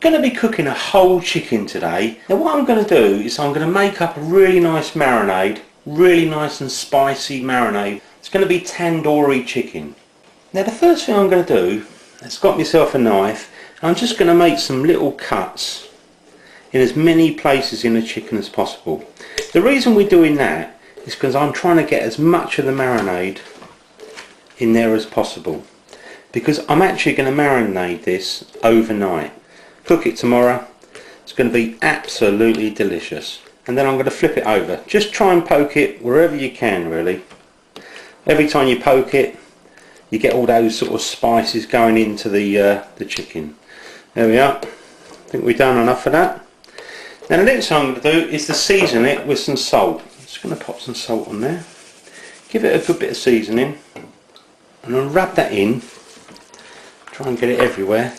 going to be cooking a whole chicken today. Now what I'm going to do is I'm going to make up a really nice marinade, really nice and spicy marinade. It's going to be tandoori chicken. Now the first thing I'm going to do, I've got myself a knife, and I'm just going to make some little cuts in as many places in the chicken as possible. The reason we're doing that is because I'm trying to get as much of the marinade in there as possible, because I'm actually going to marinate this overnight. Cook it tomorrow. It's going to be absolutely delicious. And then I'm going to flip it over. Just try and poke it wherever you can, really. Every time you poke it, you get all those sort of spices going into the chicken. There we are. I think we've done enough of that. Now the next thing I'm going to do is to season it with some salt. I'm just going to pop some salt on there. Give it a good bit of seasoning. And I'll rub that in. Try and get it everywhere.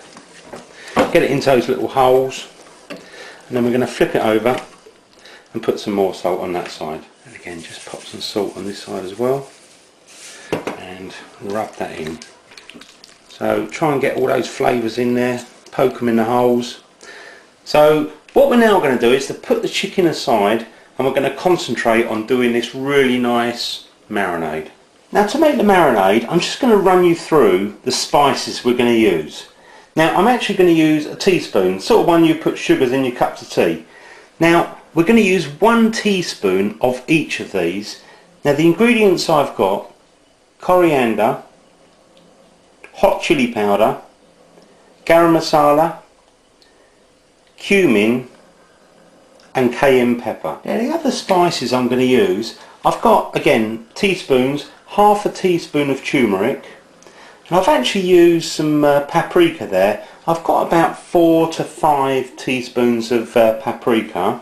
Get it into those little holes. And then we're going to flip it over and put some more salt on that side. And again, just pop some salt on this side as well. And rub that in. So try and get all those flavours in there. Poke them in the holes. So what we're now going to do is to put the chicken aside, and we're going to concentrate on doing this really nice marinade. Now to make the marinade, I'm just going to run you through the spices we're going to use. Now I'm actually going to use a teaspoon, sort of one you put sugars in your cups of tea. Now we're going to use 1 teaspoon of each of these. Now the ingredients I've got: coriander, hot chili powder, garam masala, cumin and cayenne pepper. Now the other spices I'm going to use, I've got, again, teaspoons, half a teaspoon of turmeric, and I've actually used some paprika there. I've got about 4 to 5 teaspoons of paprika.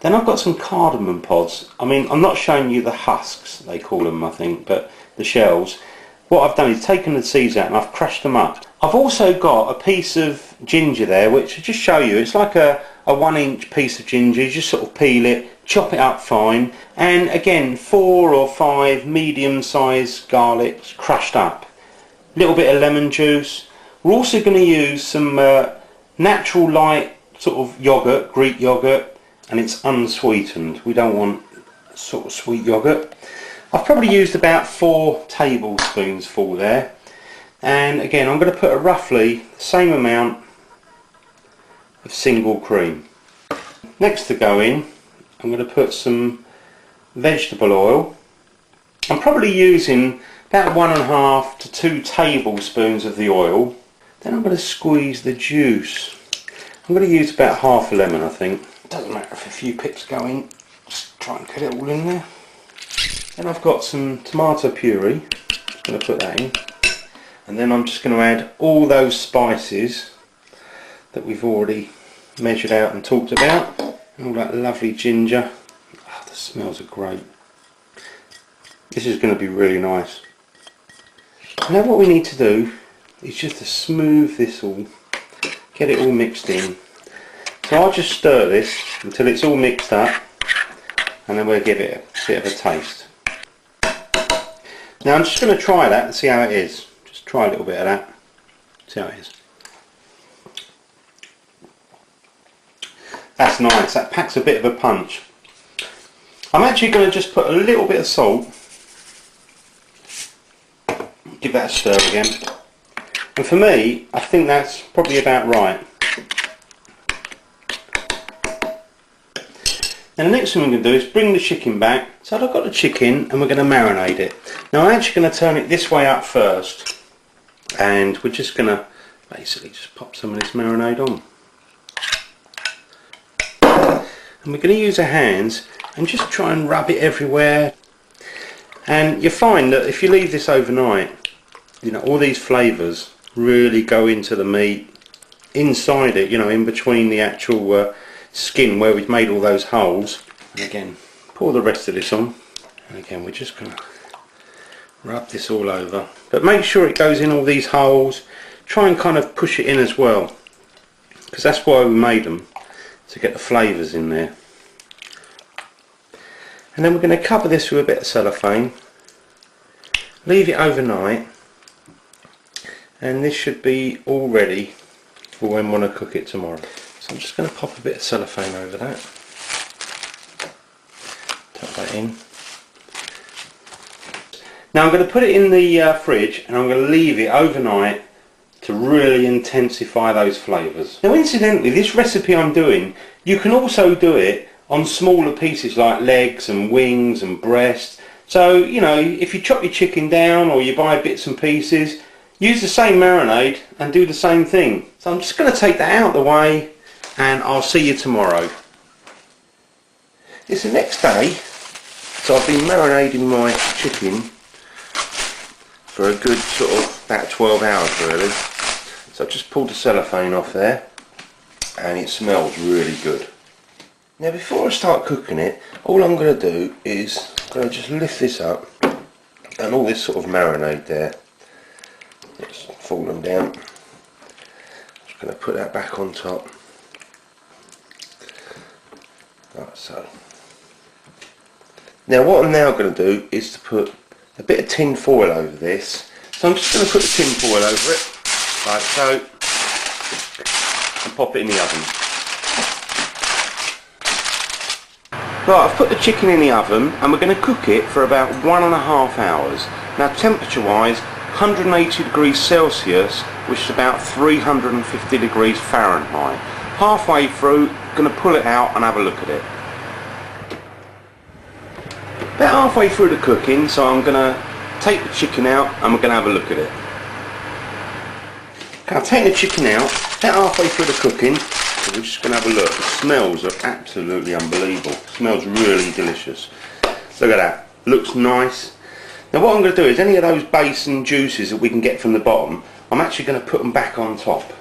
Then I've got some cardamom pods. I mean, I'm not showing you the husks, they call them, I think, but the shells. What I've done is taken the seeds out and I've crushed them up. I've also got a piece of ginger there, which I'll just show you. It's like a 1-inch piece of ginger. You just sort of peel it, chop it up fine, and again 4 or 5 medium-sized garlics crushed up. A little bit of lemon juice. We're also going to use some natural light sort of yogurt, Greek yogurt, and it's unsweetened. We don't want sort of sweet yogurt. I've probably used about 4 tablespoons full there, and again I'm going to put a roughly the same amount of single cream. Next to go in, I'm going to put some vegetable oil. I'm probably using about 1.5 to 2 tablespoons of the oil. Then I'm going to squeeze the juice. I'm going to use about half a lemon, I think. Doesn't matter if a few pips go in, just try and get it all in there. Then I've got some tomato puree, I'm going to put that in, and then I'm just going to add all those spices that we've already measured out and talked about, and all that lovely ginger. Oh, the smells are great. This is going to be really nice. Now what we need to do is just to smooth this all, get it all mixed in. So I'll just stir this until it's all mixed up, and then we'll give it a bit of a taste. Now I'm just going to try that and see how it is. Just try a little bit of that. See how it is. That's nice. That packs a bit of a punch. I'm actually going to just put a little bit of salt. Give that a stir again. And for me, I think that's probably about right. And the next thing we're going to do is bring the chicken back. So I've got the chicken and we're going to marinate it. Now I'm actually going to turn it this way up first, and we're just going to basically just pop some of this marinade on. And we're going to use our hands and just try and rub it everywhere. And you find that if you leave this overnight, you know, all these flavours really go into the meat, inside it, you know, in between the actual skin where we've made all those holes. And again, pour the rest of this on, and again we're just going to rub this all over, but make sure it goes in all these holes. Try and kind of push it in as well, because that's why we made them, to get the flavours in there. And then we're going to cover this with a bit of cellophane, leave it overnight, and this should be all ready for when we want to cook it tomorrow. So I'm just going to pop a bit of cellophane over that. Tuck that in. Now I'm going to put it in the fridge, and I'm going to leave it overnight to really intensify those flavours. Now incidentally, this recipe I'm doing, you can also do it on smaller pieces like legs and wings and breast. So, you know, if you chop your chicken down or you buy bits and pieces, use the same marinade and do the same thing. So I'm just going to take that out of the way, and I'll see you tomorrow. It's the next day, so I've been marinating my chicken for a good sort of about 12 hours really. So I've just pulled the cellophane off there, and it smells really good. Now before I start cooking it, all I'm going to do is I'm going to just lift this up, and all this sort of marinade there, it's fallen down. Just going to put that back on top, like so. Now what I'm now going to do is to put a bit of tin foil over this. So I'm just going to put the tin foil over it, like so, and pop it in the oven. Right, I've put the chicken in the oven, and we're going to cook it for about 1.5 hours. Now temperature wise, 180 degrees Celsius, which is about 350 degrees Fahrenheit. Halfway through, going to pull it out and have a look at it. About halfway through the cooking, so I'm going to take the chicken out and we're going to have a look at it. Okay, I've taken the chicken out, about halfway through the cooking, so we're just going to have a look. The smells are absolutely unbelievable. It smells really delicious. Look at that, looks nice. Now what I'm going to do is any of those base and juices that we can get from the bottom, I'm actually going to put them back on top.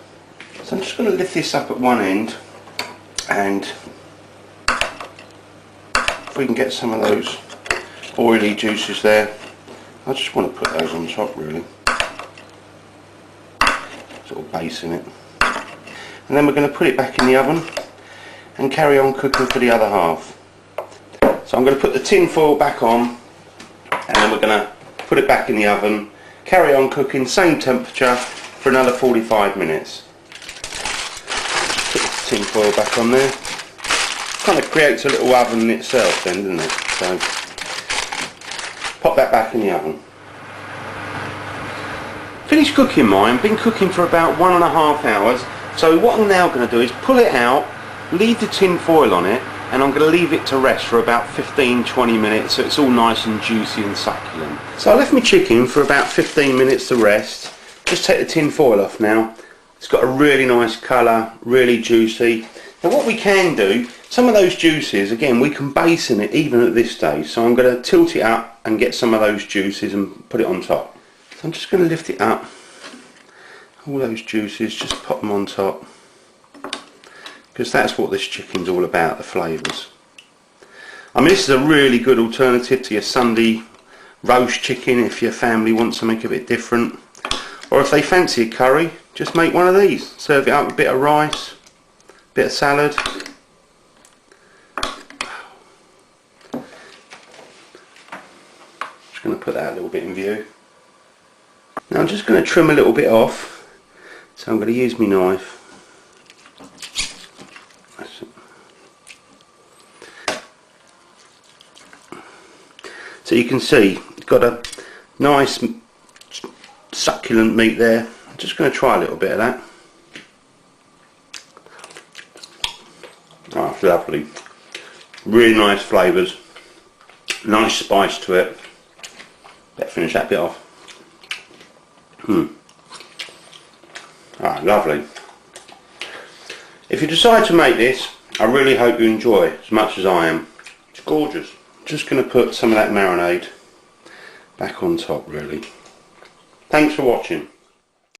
So I'm just going to lift this up at one end, and if we can get some of those oily juices there, I just want to put those on top really, sort of basing it, and then we're going to put it back in the oven and carry on cooking for the other half. So I'm going to put the tin foil back on, and then we're going to put it back in the oven, carry on cooking, same temperature, for another 45 minutes. Put the tin foil back on there. Kind of creates a little oven in itself then, doesn't it? So pop that back in the oven. Finished cooking mine, been cooking for about 1.5 hours. So what I'm now going to do is pull it out, leave the tin foil on it, and I'm going to leave it to rest for about 15-20 minutes so it's all nice and juicy and succulent. So I left my chicken for about 15 minutes to rest. Just take the tin foil off now. It's got a really nice colour, really juicy. Now what we can do, some of those juices, again, we can basin it even at this stage. So I'm going to tilt it up and get some of those juices and put it on top. So I'm just going to lift it up. All those juices, just pop them on top, because that's what this chicken's all about, the flavours. I mean, this is a really good alternative to your Sunday roast chicken if your family wants something a bit different, or if they fancy a curry, just make one of these, serve it up with a bit of rice, a bit of salad. Just going to put that a little bit in view. Now I'm just going to trim a little bit off. So I'm going to use my knife. So you can see it's got a nice succulent meat there. I'm just going to try a little bit of that. Oh, it's lovely. Really nice flavours. Nice spice to it. Better finish that bit off. Ah, lovely. If you decide to make this, I really hope you enjoy it as much as I am. It's gorgeous. Just going to put some of that marinade back on top really. Thanks for watching.